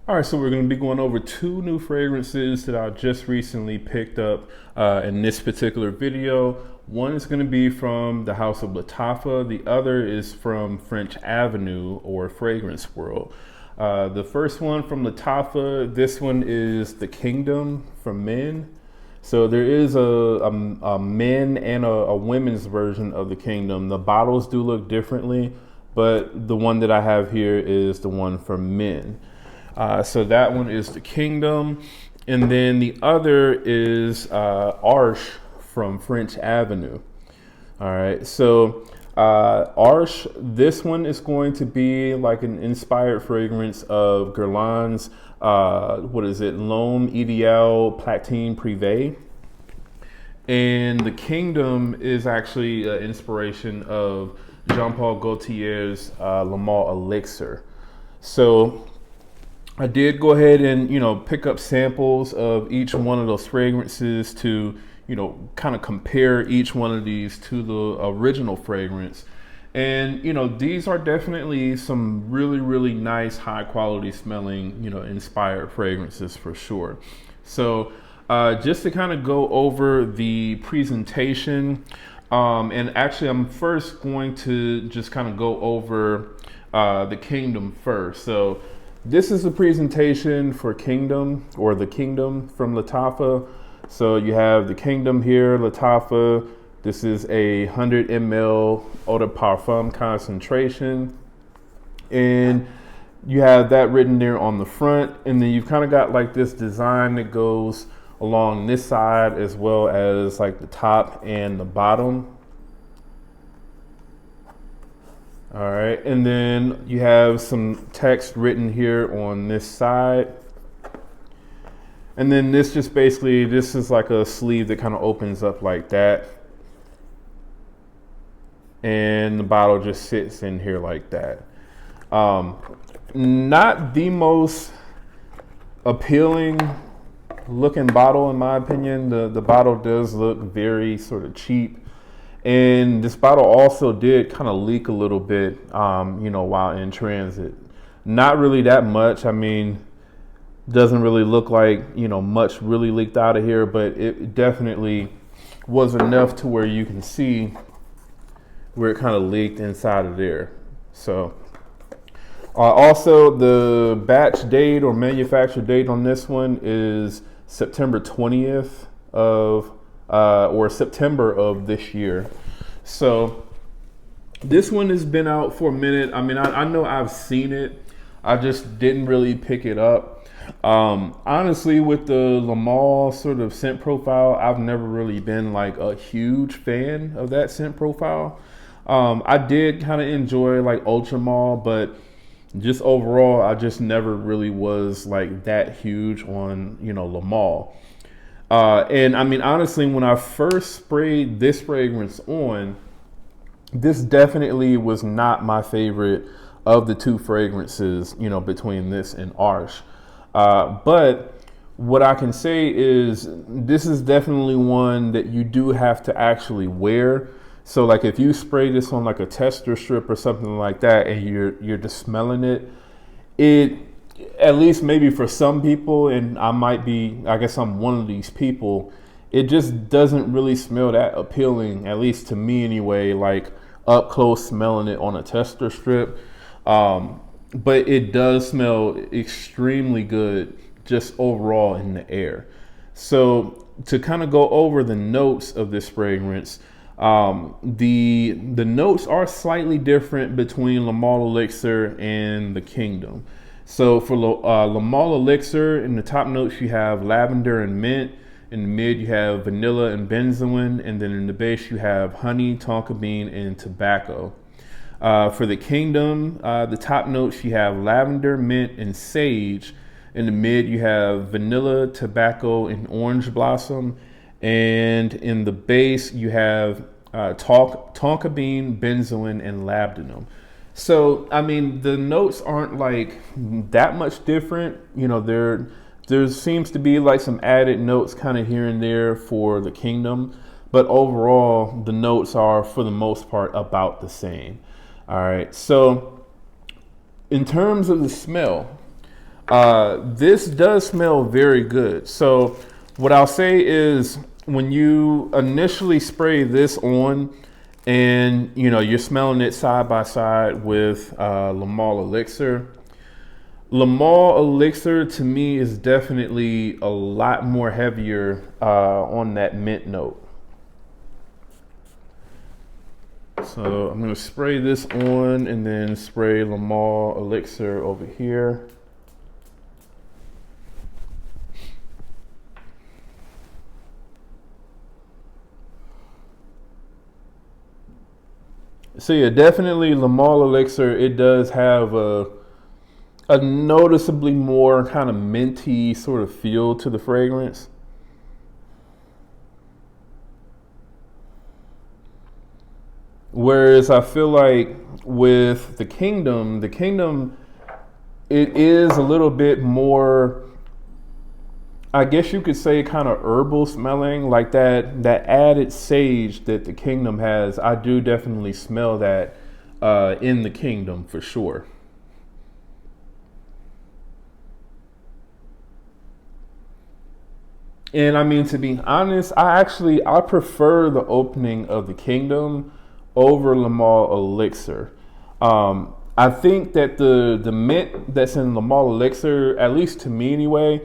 All right, so we're going to be going over two new fragrances that I just recently picked up in this particular video. One is going to be from the house of Lattafa. The other is from French Avenue or Fragrance World. The first one from Lattafa, this one is the Kingdom from men. So there is a men and a women's version of the Kingdom. The bottles do look differently, but the one that I have here is the one for men. So that one is the Kingdom. And then the other is Arsh from French Avenue. All right. So Arsh, this one is going to be like an inspired fragrance of Guerlain's, L'Homme Ideal Platine Prive. And the Kingdom is actually an inspiration of Jean-Paul Gaultier's Male Elixr. So I did go ahead and, pick up samples of each one of those fragrances to, kind of compare each one of these to the original fragrance. And, these are definitely some really, really nice, high quality smelling, inspired fragrances for sure. So just to kind of go over the presentation, and actually I'm first going to just kind of go over the Kingdom first. So this is the presentation for Kingdom, or the Kingdom from Lattafa. So you have the Kingdom here, Lattafa. This is a 100 ml eau de parfum concentration. And you have that written there on the front. And then you've kind of got like this design that goes along this side as well as like the top and the bottom. All right, and then you have some text written here on this side. And then this just basically, this is like a sleeve that kind of opens up like that. And the bottle just sits in here like that. Not the most appealing looking bottle in my opinion. The bottle does look very sort of cheap. And this bottle also did kind of leak a little bit, while in transit. Not really that much. I mean, doesn't really look like, much really leaked out of here, but it definitely was enough to where you can see where it kind of leaked inside of there. So also the batch date or manufacture date on this one is September 20th or September of this year. So this one has been out for a minute. I mean, I know I've seen it. I just didn't really pick it up. Honestly, with the Lamal sort of scent profile, I've never really been like a huge fan of that scent profile. I did kind of enjoy like Ultramal, but just overall, I just never really was like that huge on, Lamal. And I mean, honestly, when I first sprayed this fragrance on, this definitely was not my favorite of the two fragrances, between this and Arsh. But what I can say is this is definitely one that you do have to actually wear. So like if you spray this on like a tester strip or something like that and you're just smelling it, at least maybe for some people, and I guess I'm one of these people, it just doesn't really smell that appealing, at least to me anyway, like up close smelling it on a tester strip. But it does smell extremely good just overall in the air. So to kind of go over the notes of this fragrance, the notes are slightly different between Male Elixr and the Kingdom. So for Male Elixr, in the top notes you have lavender and mint. In the mid you have vanilla and benzoin, and then in the base you have honey, tonka bean, and tobacco. For the Kingdom, the top notes you have lavender, mint, and sage. In the mid you have vanilla, tobacco, and orange blossom. And in the base you have tonka bean, benzoin, and labdanum. So, I mean, the notes aren't like that much different. There seems to be like some added notes kind of here and there for the Kingdom, but overall the notes are for the most part about the same. All right, so in terms of the smell, This does smell very good. So what I'll say is when you initially spray this on and you're smelling it side by side with Male Elixr. Male Elixr to me is definitely a lot more heavier on that mint note. So I'm going to spray this on and then spray Male Elixr over here. So yeah, definitely Male Elixr, it does have a noticeably more kind of minty sort of feel to the fragrance. Whereas I feel like with the Kingdom, it is a little bit more, I guess you could say, kind of herbal smelling, like that added sage that the Kingdom has. I do definitely smell that in the Kingdom for sure. And I mean, to be honest, I prefer the opening of the Kingdom over Male Elixr. I think that the mint that's in Male Elixr, at least to me anyway,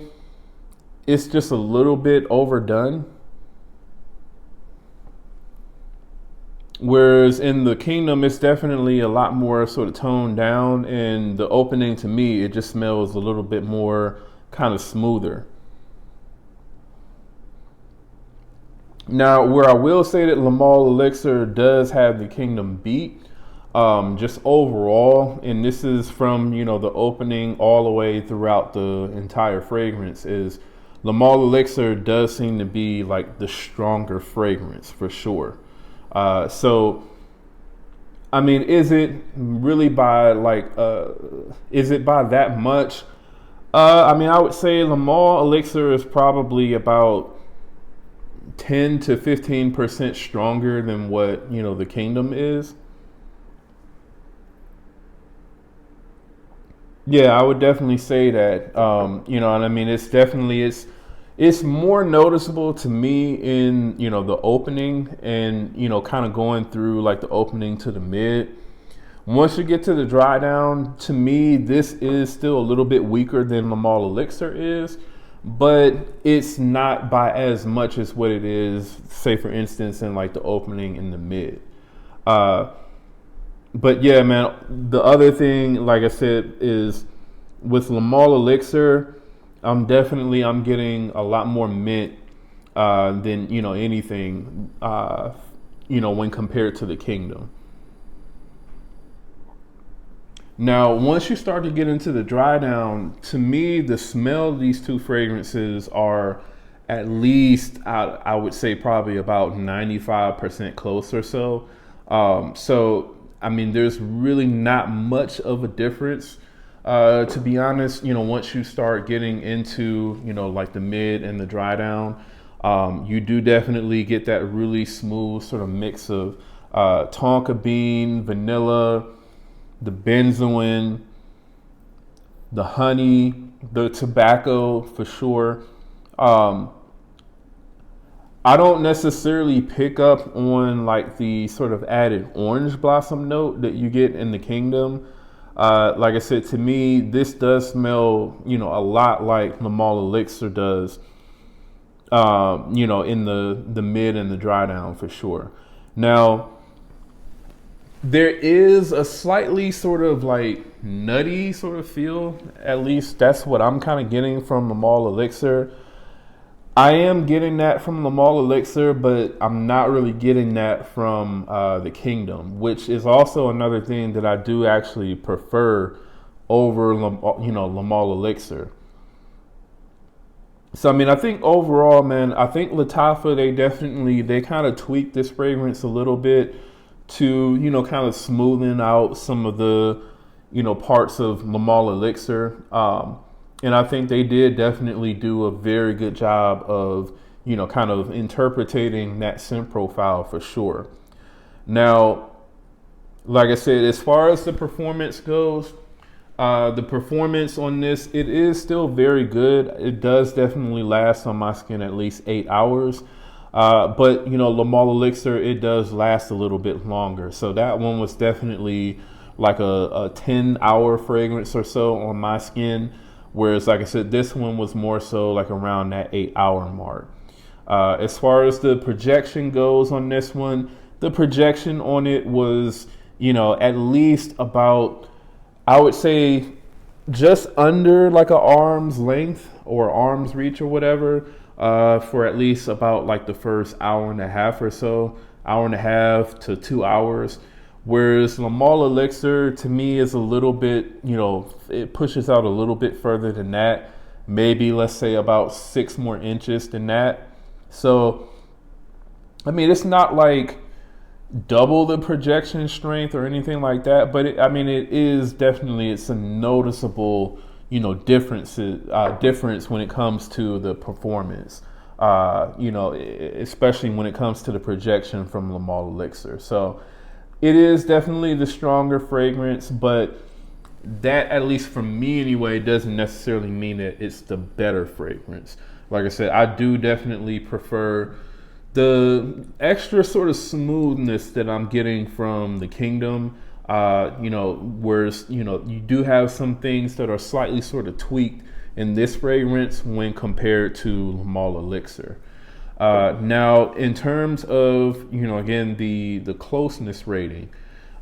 it's just a little bit overdone. Whereas in the Kingdom, it's definitely a lot more sort of toned down, and the opening to me, it just smells a little bit more kind of smoother. Now, where I will say that Male Elixr does have the Kingdom beat, just overall, and this is from the opening all the way throughout the entire fragrance, is Male Elixr does seem to be like the stronger fragrance for sure. So, I mean, is it really by is it by that much? I mean, I would say Male Elixr is probably about 10 to 15% stronger than what the Kingdom is. Yeah, I would definitely say that. And I mean, it's more noticeable to me in the opening and kind of going through like the opening to the mid. Once you get to the dry down, to me this is still a little bit weaker than Male Elixr is, but it's not by as much as what it is, say for instance, in like the opening in the mid. But yeah, man, the other thing, like I said, is with Male Elixr, I'm getting a lot more mint than anything when compared to the Kingdom. Now, once you start to get into the dry down, to me, the smell of these two fragrances are at least, I would say, probably about 95% close or so. So, I mean, there's really not much of a difference, to be honest. Once you start getting into, like the mid and the dry down, you do definitely get that really smooth sort of mix of tonka bean, vanilla, the benzoin, the honey, the tobacco for sure. I don't necessarily pick up on like the sort of added orange blossom note that you get in the Kingdom. Like I said, to me, this does smell, a lot like Male Elixr does, in the mid and the dry down for sure. Now, there is a slightly sort of like nutty sort of feel. At least that's what I'm kind of getting from Male Elixr. I am getting that from Male Elixr, but I'm not really getting that from the Kingdom, which is also another thing that I do actually prefer over Male Elixr. So I mean, I think overall, man, I think Lattafa, they kind of tweaked this fragrance a little bit to kind of smoothen out some of the parts of Male Elixr. And I think they did definitely do a very good job of, kind of interpreting that scent profile for sure. Now, like I said, as far as the performance goes, The performance on this, it is still very good. It does definitely last on my skin at least 8 hours. But you know, Male Elixr, it does last a little bit longer. So that one was definitely like a 10-hour fragrance or so on my skin. Whereas, like I said, this one was more so like around that 8-hour mark. As far as the projection goes on this one, the projection on it was, you know, at least about, I would say, just under like a arm's length or arm's reach or whatever, for at least about like the first hour and a half or so, hour and a half to 2 hours. Whereas Male Elixr to me is a little bit, you know, it pushes out a little bit further than that. Maybe let's say about 6 more inches than that. So, I mean, it's not like double the projection strength or anything like that, but I mean, it is definitely, it's a noticeable, you know, difference when it comes to the performance, you know, especially when it comes to the projection from Male Elixr. So it is definitely the stronger fragrance, but that, at least for me anyway, doesn't necessarily mean that it's the better fragrance. Like I said, I do definitely prefer the extra sort of smoothness that I'm getting from the Kingdom. You know, whereas, you know, you do have some things that are slightly sort of tweaked in this fragrance when compared to Male Elixr. Now, in terms of, you know, again, the closeness rating,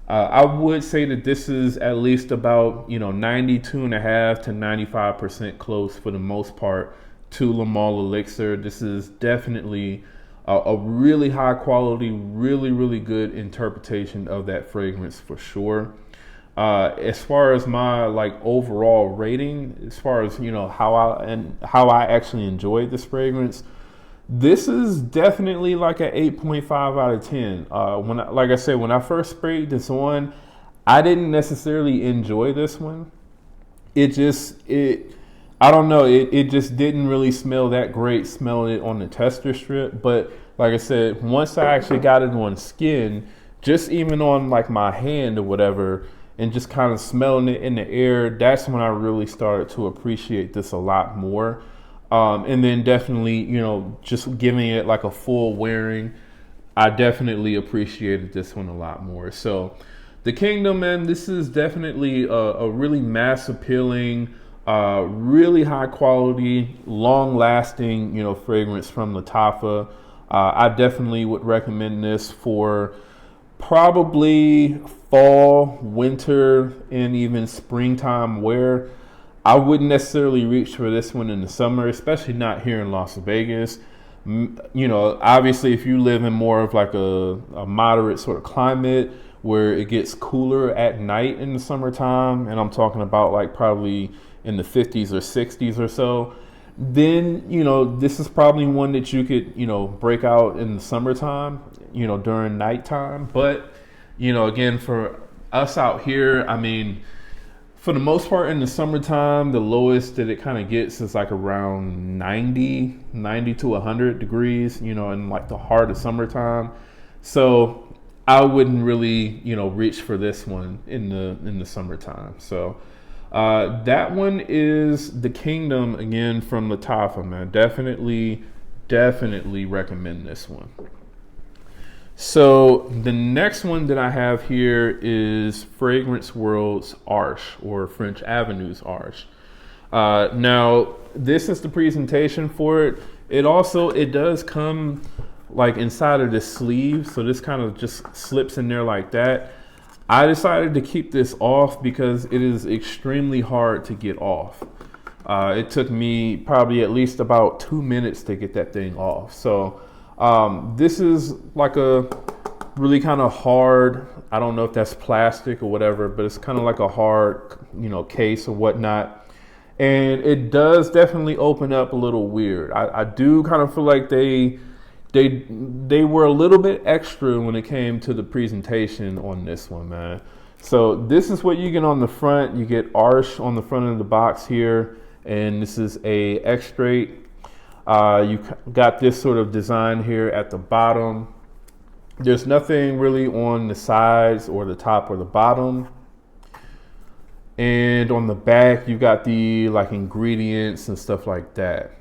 I would say that this is at least about, you know, 92.5 to 95% close for the most part to Male Elixr. This is definitely a really high quality, really good interpretation of that fragrance for sure. As far as my like overall rating, as far as, you know, how I actually enjoyed this fragrance, this is definitely like an 8.5 out of 10. Like I said, when I first sprayed this on, I didn't necessarily enjoy this one. I don't know, it just didn't really smell that great smelling it on the tester strip. But like I said, once I actually got it on skin, just even on like my hand or whatever, and just kind of smelling it in the air, that's when I really started to appreciate this a lot more. And then definitely, you know, just giving it like a full wearing, I definitely appreciated this one a lot more. So the Kingdom, man, this is definitely a really mass appealing, really high quality, long lasting, you know, fragrance from Lattafa. I definitely would recommend this for probably fall, winter, and even springtime wear. I wouldn't necessarily reach for this one in the summer, especially not here in Las Vegas. You know, obviously if you live in more of like a moderate sort of climate where it gets cooler at night in the summertime, and I'm talking about like probably in the 50s or 60s or so, then, you know, this is probably one that you could, you know, break out in the summertime, you know, during nighttime. But, you know, again, for us out here, I mean, for the most part in the summertime, the lowest that it kind of gets is like around 90 to 100 degrees, you know, in like the heart of summertime. So I wouldn't really, you know, reach for this one in the summertime. So that one is the Kingdom, again, from Lattafa, man. Definitely recommend this one. So the next one that I have here is Fragrance World's Arsh, or French Avenue's Arsh. Now, this is the presentation for it. It does come like inside of the sleeve, so this kind of just slips in there like that. I decided to keep this off because it is extremely hard to get off. It took me probably at least about 2 minutes to get that thing off. So this is like a really kind of hard, I don't know if that's plastic or whatever, but it's kind of like a hard, you know, case or whatnot. And it does definitely open up a little weird. I do kind of feel like they were a little bit extra when it came to the presentation on this one, man. So this is what you get on the front. You get Arsh on the front of the box here, and this is a extrait. You got this sort of design here at the bottom. There's nothing really on the sides or the top or the bottom. And on the back, you got the like ingredients and stuff like that.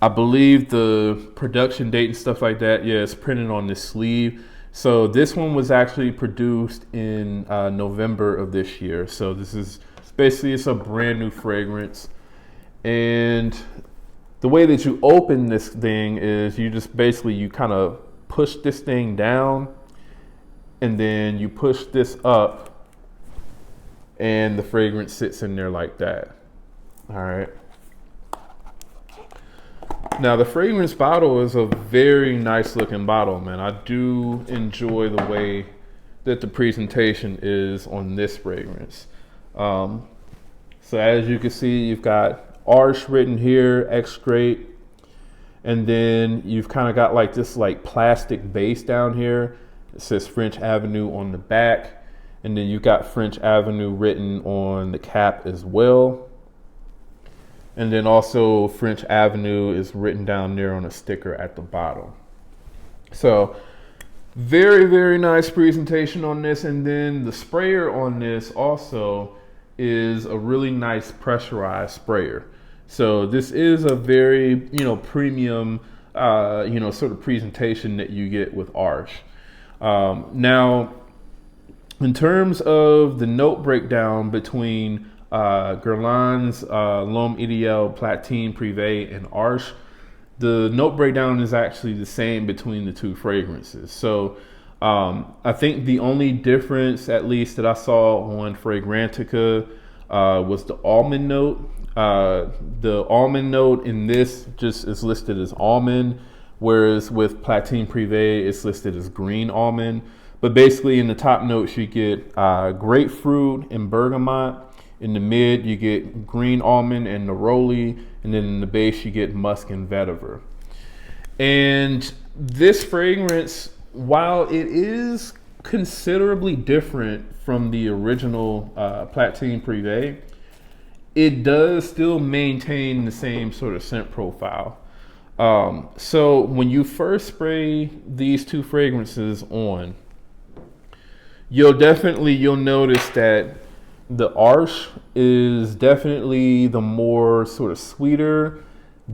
I believe the production date and stuff like that, yeah, it's printed on this sleeve. So this one was actually produced in November of this year. So this is basically, it's a brand new fragrance. And the way that you open this thing is you just basically, you kind of push this thing down and then you push this up and the fragrance sits in there like that. All right. Now the fragrance bottle is a very nice looking bottle, man. I do enjoy the way that the presentation is on this fragrance. So as you can see, you've got Arsh written here, X great. And then you've kind of got like this like plastic base down here. It says French Avenue on the back. And then you've got French Avenue written on the cap as well. And then also French Avenue is written down there on a sticker at the bottom. So very, very nice presentation on this. And then the sprayer on this also is a really nice pressurized sprayer. So this is a very, premium, sort of presentation that you get with Arsh. Now, in terms of the note breakdown between Guerlain's L'Homme Ideal, Platine, Prive, and Arsh, the note breakdown is actually the same between the two fragrances. So I think the only difference, at least that I saw on Fragrantica, was the almond note. The almond note in this just is listed as almond, whereas with Platine Prive, it's listed as green almond. But basically in the top notes, you get grapefruit and bergamot. In the mid, you get green almond and neroli. And then in the base, you get musk and vetiver. And this fragrance, while it is considerably different from the original Platine Prive, it does still maintain the same sort of scent profile. So when you first spray these two fragrances on, you'll notice that the Arsh is definitely the more sort of sweeter,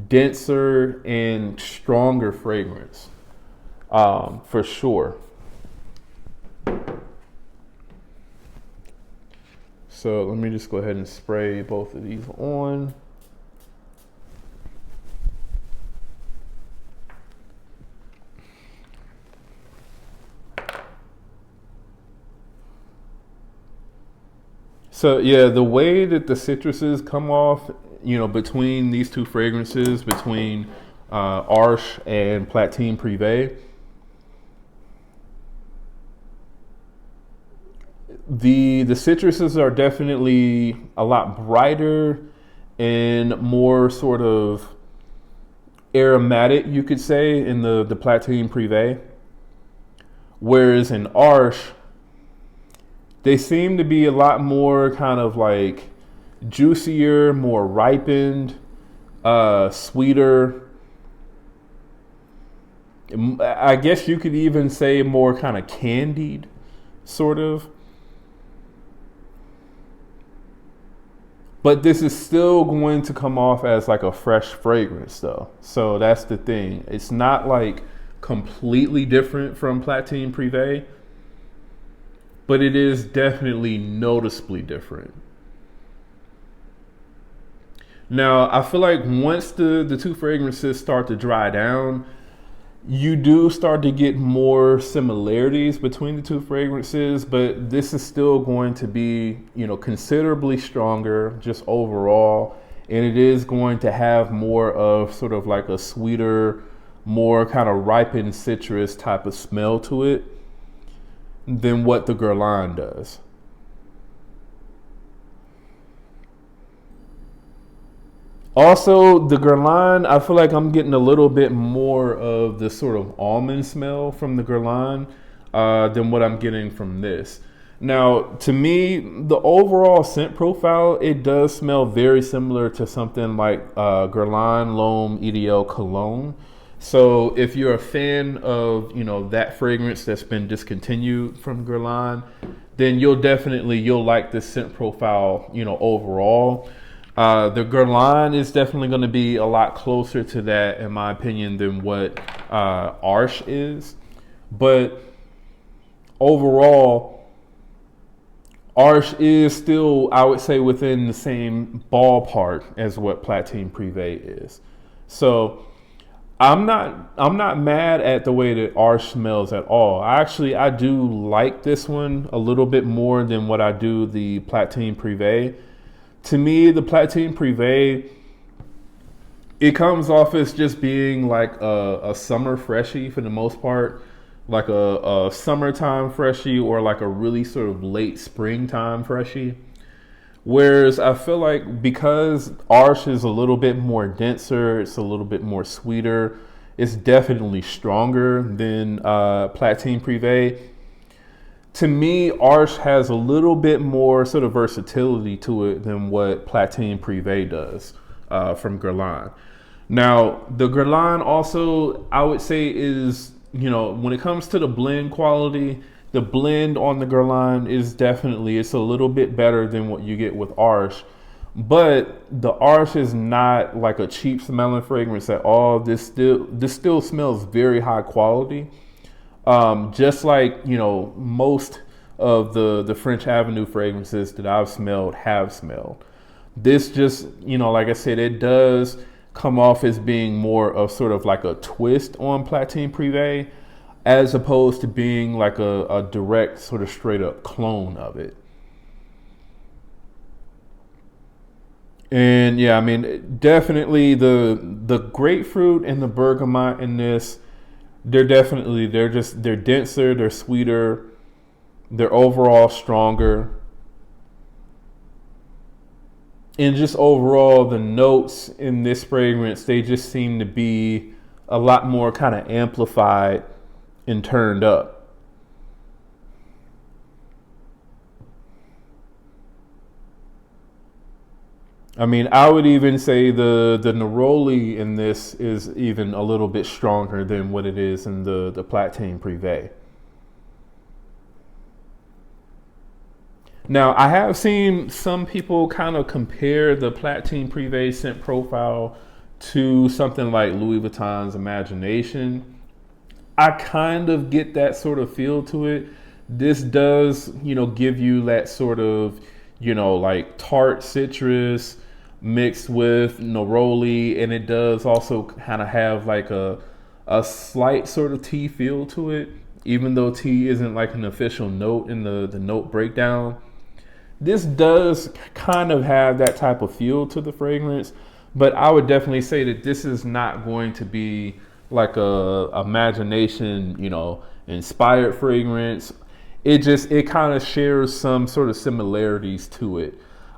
denser, and stronger fragrance, for sure. So let me just go ahead and spray both of these on. So yeah, the way that the citruses come off, between these two fragrances, between Arsh and Platine Prive, the citruses are definitely a lot brighter and more sort of aromatic, you could say, in the Platine Prive. Whereas in Arsh, they seem to be a lot more kind of like juicier, more ripened, sweeter. I guess you could even say more kind of candied, sort of. But this is still going to come off as like a fresh fragrance though. So that's the thing. It's not like completely different from Platine Prive, but it is definitely noticeably different. Now, I feel like once the two fragrances start to dry down, you do start to get more similarities between the two fragrances, but this is still going to be, considerably stronger just overall. And it is going to have more of sort of like a sweeter, more kind of ripened citrus type of smell to it than what the Guerlain does. Also, the Guerlain, I feel like I'm getting a little bit more of the sort of almond smell from the Guerlain than what I'm getting from this. Now, to me, the overall scent profile, it does smell very similar to something like Guerlain L'Homme Ideal Cologne. So if you're a fan of, that fragrance that's been discontinued from Guerlain, then you'll like this scent profile, overall. The Guerlain is definitely going to be a lot closer to that, in my opinion, than what Arsh is. But overall, Arsh is still, I would say, within the same ballpark as what Platine Prive is. So I'm not mad at the way that Arsh smells at all. I do like this one a little bit more than what I do the Platine Prive. To me, the Platine Prive, it comes off as just being like a summer freshie for the most part, like a summertime freshie or like a really sort of late springtime freshie. Whereas I feel like because Arsh is a little bit more denser, it's a little bit more sweeter, it's definitely stronger than Platine Prive. To me, Arsh has a little bit more sort of versatility to it than what Platine Prive does from Guerlain. Now, the Guerlain also, I would say, is, when it comes to the blend quality, the blend on the Guerlain is it's a little bit better than what you get with Arsh. But the Arsh is not like a cheap smelling fragrance at all. This still smells very high quality. Just like, most of the French Avenue fragrances that I've smelled have smelled. This just, like I said, it does come off as being more of sort of like a twist on Platine Prive, as opposed to being like a direct sort of straight up clone of it. And yeah, I mean, definitely the grapefruit and the bergamot in this, they're denser, they're sweeter, they're overall stronger. And just overall, the notes in this fragrance, they just seem to be a lot more kind of amplified and turned up. I mean, I would even say the neroli in this is even a little bit stronger than what it is in the Platine Prive. Now, I have seen some people kind of compare the Platine Prive scent profile to something like Louis Vuitton's Imagination. I kind of get that sort of feel to it. This does, give you that sort of, like tart citrus mixed with neroli, and it does also kind of have like a slight sort of tea feel to it, even though tea isn't like an official note in the note breakdown. This does kind of have that type of feel to the fragrance, but I would definitely say that this is not going to be like a Imagination, inspired fragrance. It kind of shares some sort of similarities to it.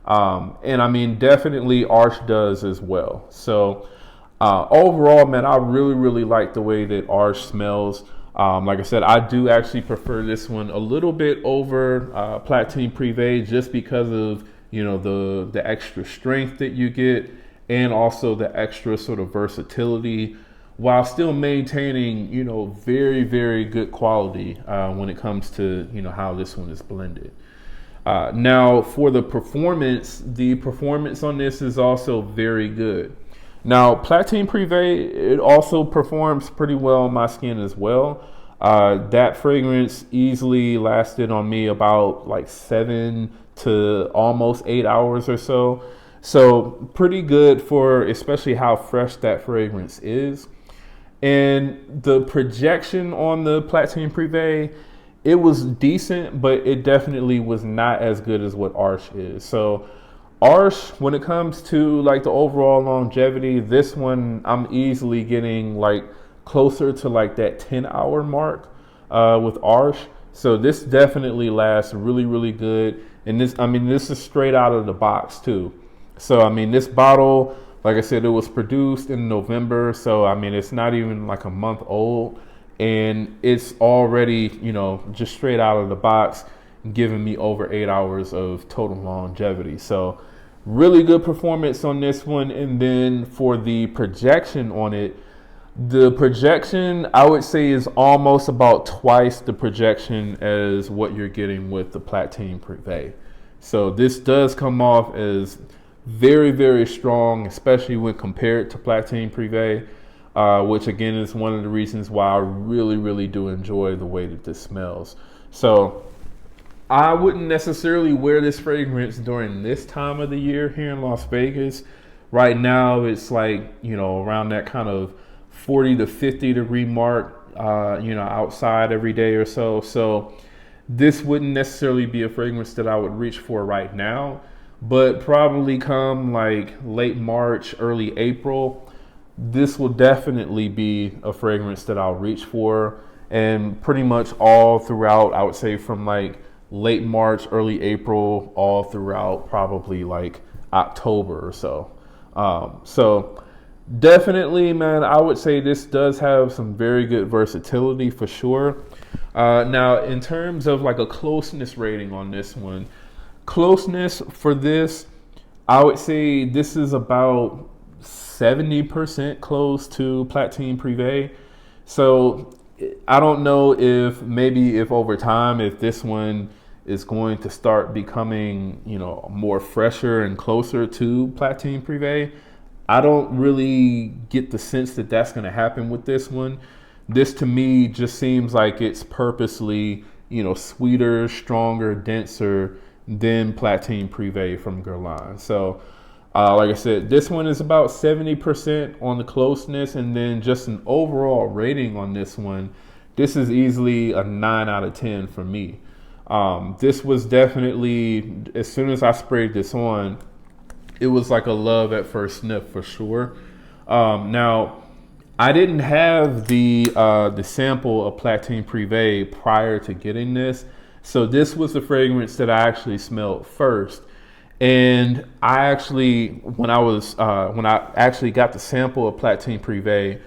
And I mean, definitely Arsh does as well. So overall, man, I really, really like the way that Arsh smells. Like I said, I do actually prefer this one a little bit over Platine Prive, just because of, the extra strength that you get, and also the extra sort of versatility, while still maintaining, very, very good quality when it comes to, how this one is blended. Now, for the performance on this is also very good. Now, Platine Prive, it also performs pretty well on my skin as well. That fragrance easily lasted on me about like 7 to almost 8 hours or so. So pretty good for especially how fresh that fragrance is. And the projection on the Platine Prive, it was decent, but it definitely was not as good as what Arsh is. So Arsh, when it comes to like the overall longevity, this one I'm easily getting like closer to like that 10-hour mark with Arsh. So this definitely lasts really, really good. And this is straight out of the box too. So I mean, this bottle, like I said, it was produced in November. So I mean, it's not even like a month old, and it's already, just straight out of the box, giving me over 8 hours of total longevity. So really good performance on this one. And then for the projection on it, The projection, I would say, is almost about twice the projection as what you're getting with the Platine Prive. So this does come off as very, very strong, especially when compared to Platine Prive, which again is one of the reasons why I really, really do enjoy the way that this smells. So I wouldn't necessarily wear this fragrance during this time of the year here in Las Vegas. Right now, it's like, you know, around that kind of 40 to 50 degree mark, you know, outside every day or so. So this wouldn't necessarily be a fragrance that I would reach for right now, but probably come like late March, early April, this will definitely be a fragrance that I'll reach for. And pretty much all throughout, I would say from like late March, early April, all throughout probably like October or so. So definitely, man, I would say this does have some very good versatility for sure. Now, in terms of like a closeness rating on this one, closeness for this, I would say this is about 70% close to Platine Prive. So I don't know if maybe if over time, if this one is going to start becoming, you know, more fresher and closer to Platine Prive. I don't really get the sense that that's going to happen with this one. This to me just seems like it's purposely, you know, sweeter, stronger, denser than Platine Prive from Guerlain. So like I said, this one is about 70% on the closeness, and then just an overall rating on this one, this is easily a 9 out of 10 for me. This was definitely, as soon as I sprayed this on, it was like a love at first sniff for sure. Now, I didn't have the sample of Platine Prive prior to getting this, so this was the fragrance that I actually smelled first. And I actually, when I actually got the sample of Platine Prive,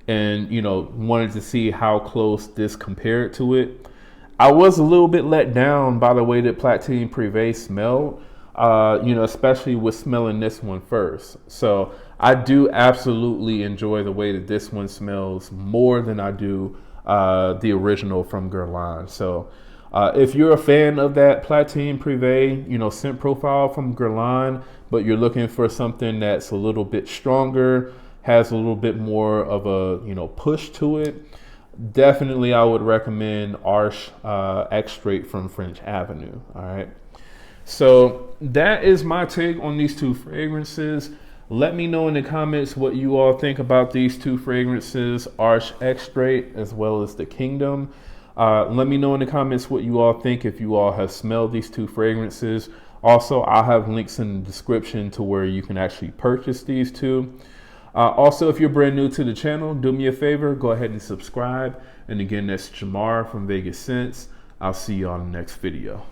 and you know, wanted to see how close this compared to it, I was a little bit let down by the way that Platine Prive smelled. You know, especially with smelling this one first. So I do absolutely enjoy the way that this one smells more than I do the original from Guerlain. So if you're a fan of that Platine Prive, you know, scent profile from Guerlain, but you're looking for something that's a little bit stronger, has a little bit more of a, you know, push to it, definitely I would recommend Arsh X-Straight from French Avenue. All right. So that is my take on these two fragrances. Let me know in the comments what you all think about these two fragrances, Arsh X-Straight as well as the Kingdom. Let me know in the comments what you all think if you all have smelled these two fragrances. Also, I'll have links in the description to where you can actually purchase these two. Also, if you're brand new to the channel, do me a favor, go ahead and subscribe. And again, that's Jamar from Vegas Scents. I'll see you on the next video.